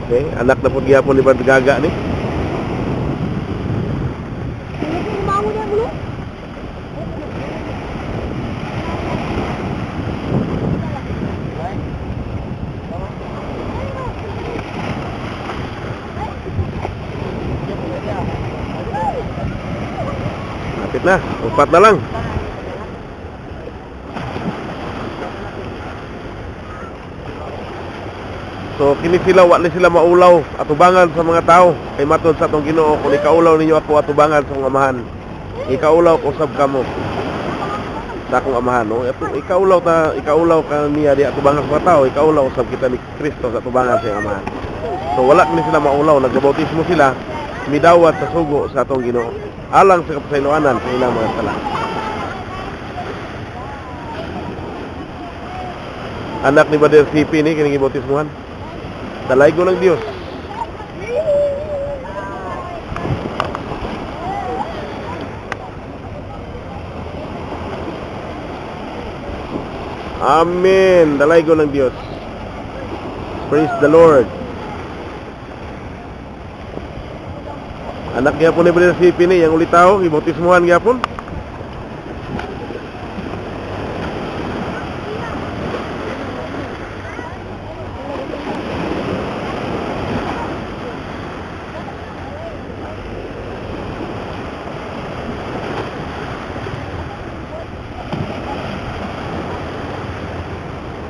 Okay, anak na po gyapon ni Brad Gaga ni. Lapit na, 4 na lang. So kini sila wa ni sila maulaw atubangan sa mga tao kay matod sa atong Ginoo kung ikaulaw ninyo ako atubangan sa akong amahan. Ikaulaw ko sab kamo sa akong amahan, no? Ikaulaw ka niya di atubangan sa mga tao, ikaulaw usab kita ni Kristo sa atubangan sa iyang amahan. So wala ni sila maulaw, nagbautismo sila, midawat sa sugo sa atong Ginoo. Alang sa kapasayloanan sa ilang mga sala. Anak ni Brother CP ni kining gibautismuhan. Dalay ko ng Diyos. Amen. Dalay ko ng Diyos. Praise the Lord. Anak gyapon ni Brother CP ni yang ulitaw gibautismuhan gyapon.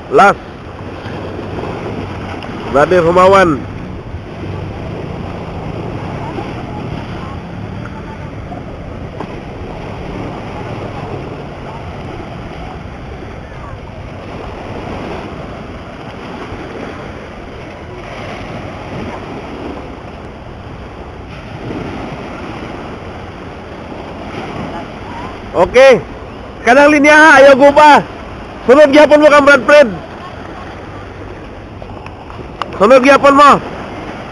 Last Brother Humawan. Okay. Kanang linya ha, ayaw ko pa. Sunod gyapon mo kang Brad Fred. Sunod gyapon mo.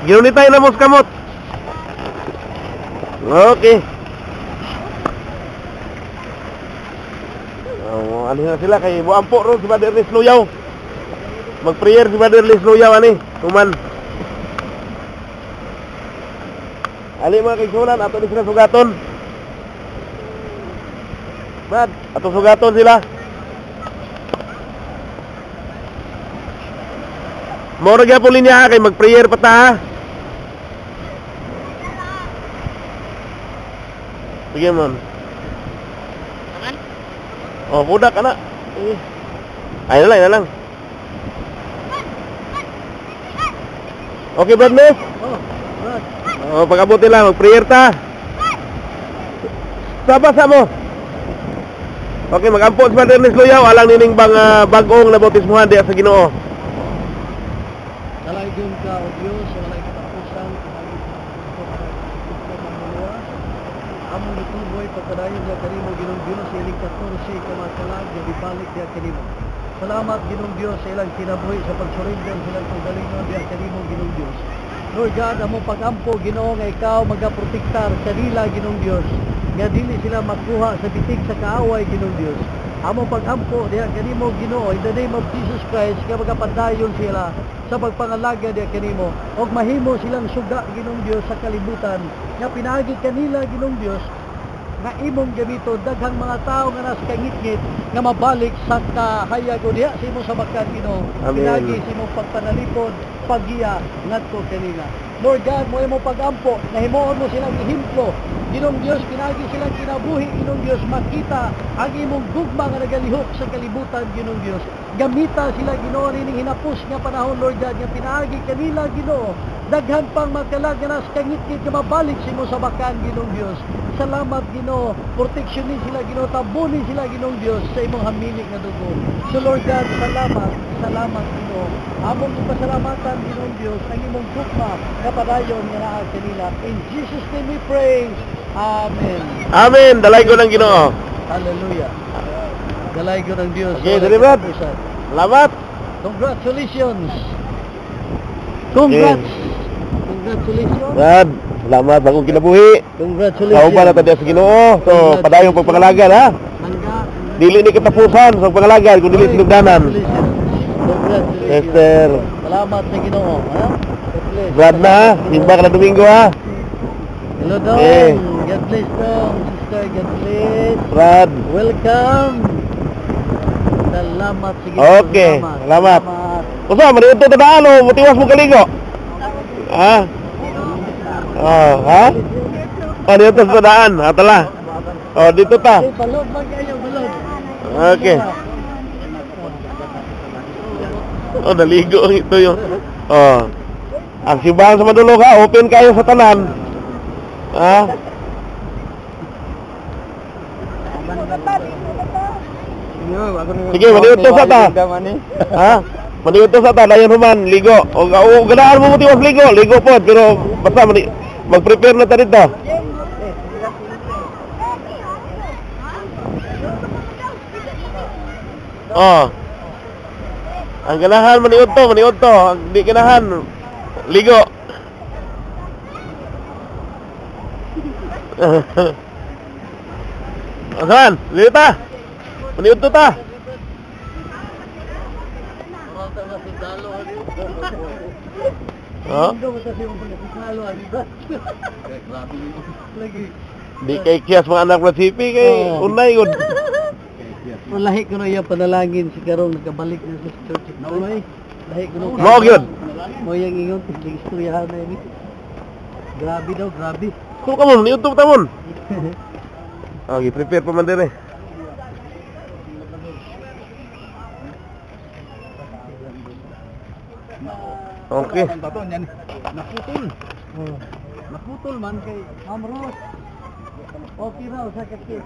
Ginunitay na mo sa kamot. Okay. Ano na sila kay buampo ron si Brother Lis Luyaw. Mag-prayer si Brother Lis Luyaw ani. Tuman. Ali mga kaigsunan, ato ni sila sugaton. Brad, ato sugaton sila. Mora gyapon linya kay mag-prayer pa ta ha. Sige man. Oh, budak anak. Ay na lang. Okay, Brad Miss? Brad. Oh, pag-abutin lang, mag-prayer ta. Sabasa mo. Okay, mag-ampon sa Brother Lis Luyaw, alang nining bang bagong nabautismuhan diya sa Ginoo. Dalaygon ka o Diyos, walay katapusan, among nituboy pagpadayon niya kanimo Ginong Diyos sa ilang 14 kamatalag na ibalik niya kanimo. Salamat Ginong Diyos sa ilang kinabuhi sa pagsurrender silang pagdalingon niya kanimo Ginong Diyos. Lord God, among pag-ampo Ginoo nga ikaw magaprotektar kanila Ginong Diyos. Nga dili sila makuha sa bitig sa kaaway Ginong Diyos. Among pag-ampo diha kanimo Ginoo in the name of Jesus Christ nga magapadayon sila sa pagpangalaga diha kanimo og mahimo silang suga Ginong Diyos sa kalibutan nga pinaagi kanila Ginong Diyos nga imong gamiton daghang mga tao nga nas kangit-ngit nga mabalik sa kahayag o diha sa imong sabakan Ginoo. Pinagi sa imong pagpanalipod paggiya ngadto kanila. Lord God, mo imong pag-ampo na himuon mo silang ehemplo Ginong Diyos, pinagi silang kinabuhi Ginong Diyos, makita ang imong gugma nga nagalihok sa kalibutan Ginong Diyos. Gamita sila Ginoo ning hinapos nga panahon Lord God nga pinaagi kanila Ginoo. Daghan pang magkalag nga nas kangit-ngit nga mabalik sa imong sabakan Ginong Diyos. Salamat Ginoo, proteksyonin sila Ginoo, tabunin sila Ginong Diyos sa imong hamilig nga dugo. So Lord God, salamat Ginoo. Among pasalamatan Ginong Diyos ang imong gugma nga padayon nga naa kanila. In Jesus name we pray. Amen. Amen. Dalay ko ng Ginoo. Hallelujah. Dalay ko ng Diyos. Okay, dali Brad. Salamat. Congratulations. Congrats. Okay. Congratulations. Brad, salamat bagong kinabuhi. Congratulations. Kauban na tayo sa Ginoo. So, padayong pagpangalagan ha. Mangga. Dili ni katapusan sa pangalagan kung dili sinugdanan. Congratulations. Congratulations. Yes, sir. Salamat sa Ginoo, ha? God bless. Brad na ha. Simba ka na Domingo ha. Hello, Dong. Eh. God bless, Dong. Sister, God bless. Brad. Welcome. Salamat sa Ginoo. Okay, salamat. Kusa, maniunto tadaan o mutiwas mo kaligo? Ha? Oh, ha? Oh, dito sa tadaan. Atala. Oh, dito ta. Eh, balod man kayo, balod. Okay. Oh, naligo ito yung... Oh. Ang simbahan sa Madulog ha, open kayo sa tanan. Ha? Sige, maniunto sa ta. Ha? Maniunto sa ta, dayon human, ligo. O ganahan mo mutiwas ligo, ligo po. Pero basta mag-prepare na ta dito. Oh. Ang ganahan maniudto. Ang di ganahan ligo. Asan? Lita. Maniudto ta. Oh? Di kay kiyas mga anak na sipi kay unay gud. Lahi ko na yung panalangin si Karong nakabalik na sa church. Naulay. Lahi ko na. Mo gyud. Mo yang ingon tig istoryahan na ini. Grabe daw, grabe. Kung ka mo, niudto ta mon. Okay, prepare pa man dire. Okay. Naputol. Naputol man kay Amros. Okay raw sa kakit.